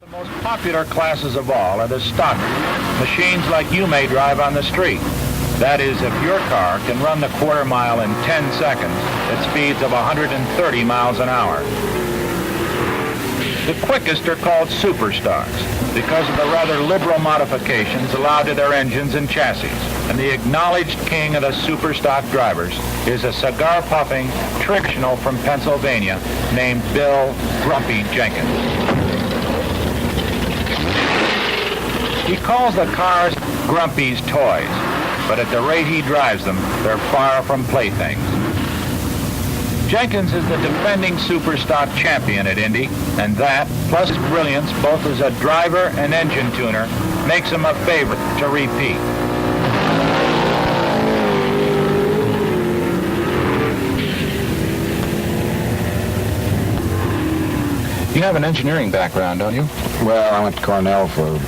The most popular classes of all are the stock machines like you may drive on the street. That is, if your car can run the quarter mile in 10 seconds at speeds of 130 miles an hour. The quickest are called superstocks because of the rather liberal modifications allowed to their engines and chassis. And the acknowledged king of the superstock drivers is a cigar-puffing traditional from Pennsylvania named Bill Grumpy Jenkins. He calls the cars Grumpy's toys, but at the rate he drives them, they're far from playthings. Jenkins is the defending Superstock champion at Indy, and that, plus his brilliance both as a driver and engine tuner, makes him a favorite to repeat. You have an engineering background, don't you? Well, I went to Cornell for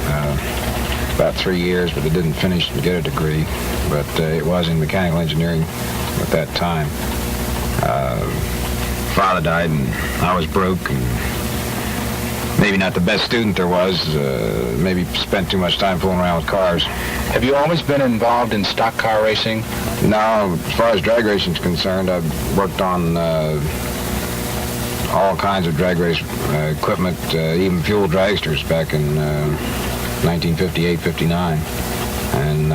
about 3 years, but I didn't finish and get a degree. But it was in mechanical engineering at that time. Father died, and I was broke, and maybe not the best student there was. Maybe spent too much time fooling around with cars. Have you always been involved in stock car racing? No, as far as drag racing is concerned, I've worked on all kinds of drag race equipment, even fuel dragsters back in 1958, 59. And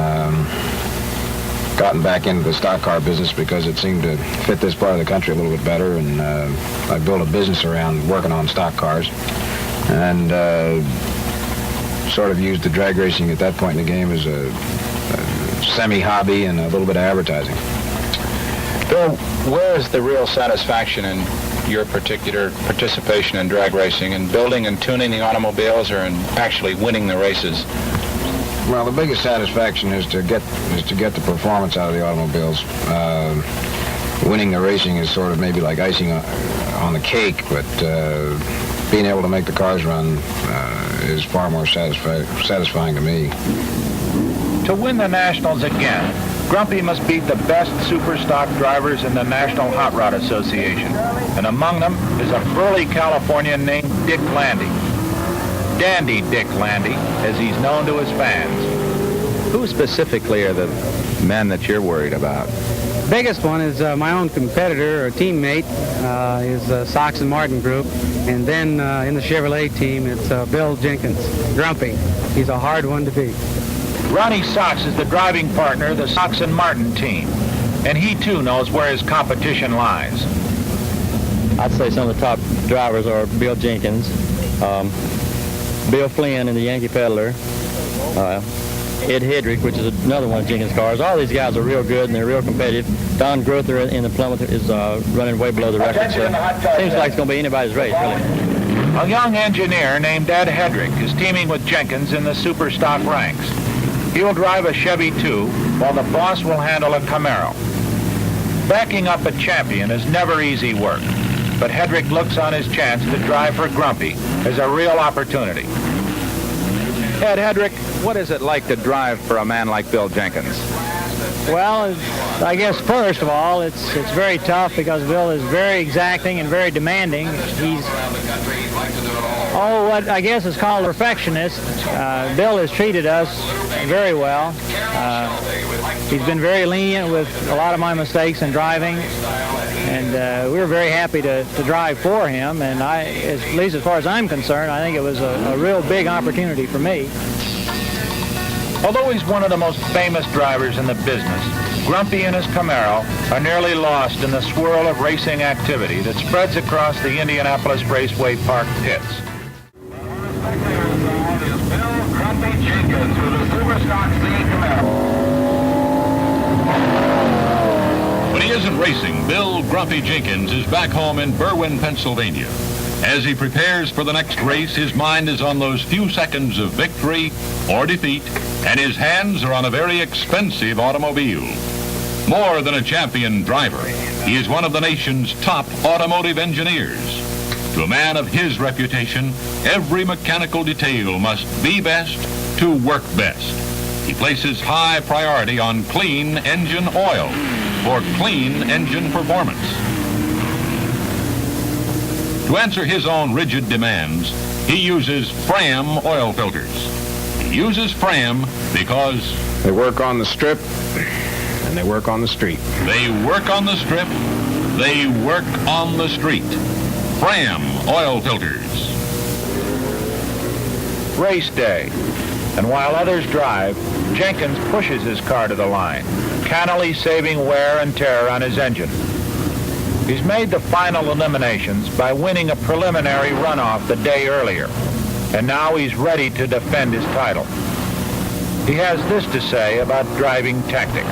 gotten back into the stock car business because it seemed to fit this part of the country a little bit better, and I built a business around working on stock cars, and sort of used the drag racing at that point in the game as a semi-hobby and a little bit of advertising. Bill, where is the real satisfaction in your particular participation in drag racing, in building and tuning the automobiles, or in actually winning the races? Well, the biggest satisfaction is to get the performance out of the automobiles. Winning the racing is sort of maybe like icing on the cake, but being able to make the cars run is far more satisfying to me. To win the Nationals again, Grumpy must beat the best superstock drivers in the National Hot Rod Association, and among them is a burly Californian named Dick Landy. Dandy Dick Landy, as he's known to his fans. Who specifically are the men that you're worried about? Biggest one is my own competitor or teammate is Sox and Martin Group, and then in the Chevrolet team it's Bill Jenkins, Grumpy. He's a hard one to beat. Ronnie Sox is the driving partner of the Sox and Martin team, and he too knows where his competition lies. I'd say some of the top drivers are Bill Jenkins, Bill Flynn in the Yankee Peddler, Ed Hedrick, which is another one of Jenkins' cars. All these guys are real good and they're real competitive. Don Grother in the Plymouth is running way below the record, so seems like it's going to be anybody's race, really. A young engineer named Ed Hedrick is teaming with Jenkins in the Superstock ranks. He'll drive a Chevy 2, while the boss will handle a Camaro. Backing up a champion is never easy work, but Hedrick looks on his chance to drive for Grumpy as a real opportunity. Ed Hedrick, what is it like to drive for a man like Bill Jenkins? Well, I guess first of all, it's very tough because Bill is very exacting and very demanding. He's what I guess is called a perfectionist. Bill has treated us very well. He's been very lenient with a lot of my mistakes in driving, and we were very happy to drive for him. And at least as far as I'm concerned, I think it was a real big opportunity for me. Although he's one of the most famous drivers in the business, Grumpy and his Camaro are nearly lost in the swirl of racing activity that spreads across the Indianapolis Raceway Park pits. Grumpy Jenkins with a Superstock C Camaro. When he isn't racing, Bill Grumpy Jenkins is back home in Berwyn, Pennsylvania. As he prepares for the next race, his mind is on those few seconds of victory or defeat, and his hands are on a very expensive automobile. More than a champion driver, he is one of the nation's top automotive engineers. To a man of his reputation, every mechanical detail must be best to work best. He places high priority on clean engine oil for clean engine performance. To To answer his own rigid demands, he uses Fram oil filters. He uses Fram because They work on the strip, and they work on the street. they work on the strip, they work on the street. Fram oil filters. Race day. And while others drive, Jenkins pushes his car to the line, cannily saving wear and tear on his engine. He's made the final eliminations by winning a preliminary runoff the day earlier, and now he's ready to defend his title. He has this to say about driving tactics.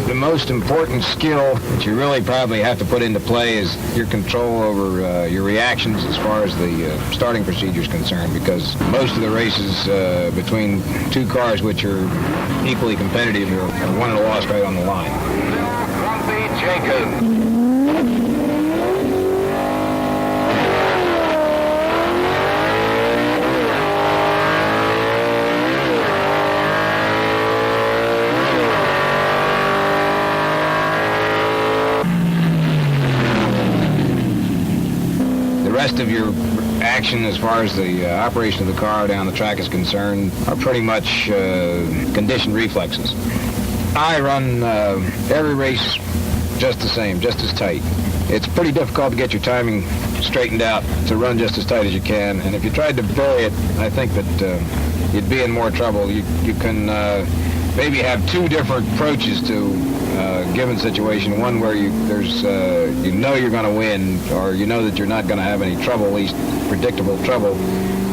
The most important skill that you really probably have to put into play is your control over your reactions as far as the starting procedure is concerned, because most of the races between two cars which are equally competitive are won and lost right on the line. Grumpy Jenkins. The rest of your action as far as the operation of the car down the track is concerned are pretty much conditioned reflexes. I run every race just the same, just as tight. It's pretty difficult to get your timing straightened out to run just as tight as you can, and if you tried to vary it, I think that you'd be in more trouble. You can maybe have two different approaches to a given situation. One where you know you're going to win, or you know that you're not going to have any trouble, at least predictable trouble,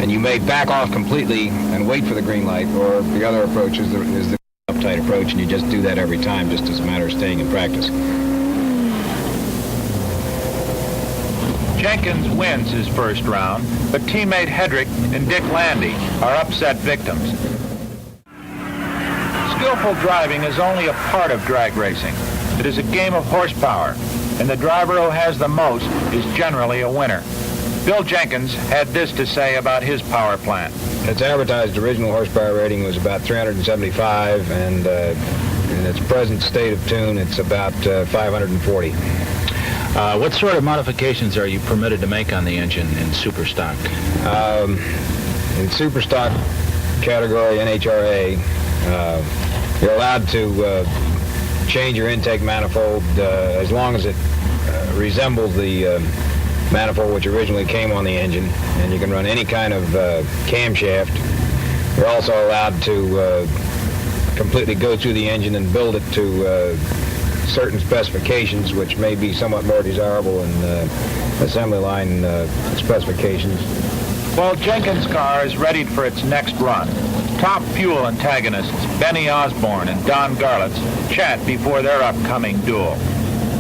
and you may back off completely and wait for the green light. Or the other approach is the uptight approach, and you just do that every time, just as a matter of staying in practice. Jenkins wins his first round, but teammate Hedrick and Dick Landy are upset victims. Skillful driving is only a part of drag racing. It is a game of horsepower, and the driver who has the most is generally a winner. Bill Jenkins had this to say about his power plant. Its advertised original horsepower rating was about 375, and in its present state of tune, it's about 540. What sort of modifications are you permitted to make on the engine in super stock? In super stock category, NHRA, you're allowed to change your intake manifold as long as it resembles the manifold which originally came on the engine, and you can run any kind of camshaft. You're also allowed to completely go through the engine and build it to certain specifications, which may be somewhat more desirable in assembly line specifications. While Jenkins' car is ready for its next run, top fuel antagonists Benny Osborne and Don Garlitz chat before their upcoming duel.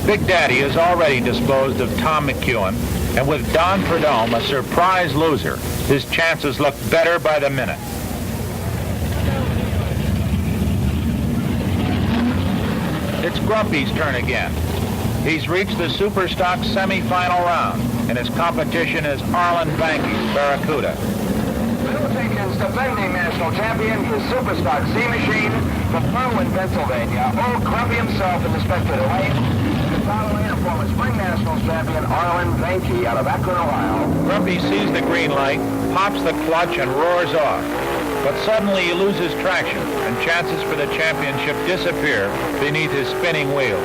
Big Daddy has already disposed of Tom McEwen, and with Don Prudhomme a surprise loser, his chances look better by the minute. It's Grumpy's turn again. He's reached the Super Stock semifinal round, and his competition is Arlen Banky's Barracuda. Bill Jenkins, defending national champion, his Super Stock C machine from Berwyn, Pennsylvania. Old Grumpy himself in the spectator lane. And following a former spring nationals champion, Arlen Banky, out of Akron, Ohio. Grumpy sees the green light, pops the clutch, and roars off. But suddenly he loses traction, and chances for the championship disappear beneath his spinning wheels.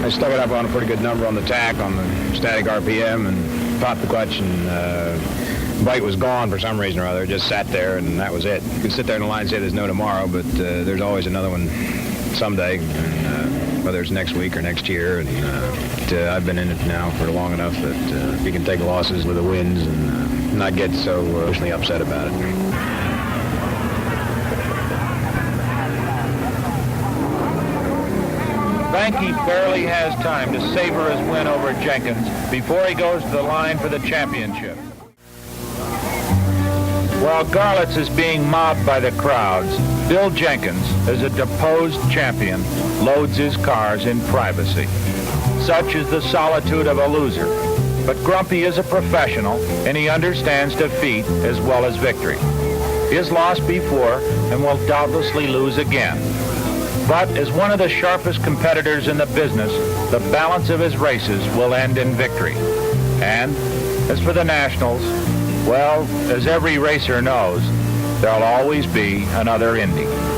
I stuck it up on a pretty good number on the tack, on the static RPM, and popped the clutch, and the bite was gone for some reason or other. It just sat there, and that was it. You can sit there in the line and say there's no tomorrow, but there's always another one someday, and, whether it's next week or next year. And I've been in it now for long enough that you can take losses with the wins and not get so emotionally upset about it. Banky barely has time to savor his win over Jenkins before he goes to the line for the championship. While Garlitz is being mobbed by the crowds, Bill Jenkins, as a deposed champion, loads his cars in privacy. Such is the solitude of a loser. But Grumpy is a professional, and he understands defeat as well as victory. He has lost before and will doubtlessly lose again. But as one of the sharpest competitors in the business, the balance of his races will end in victory. And as for the Nationals, well, as every racer knows, there'll always be another Indy.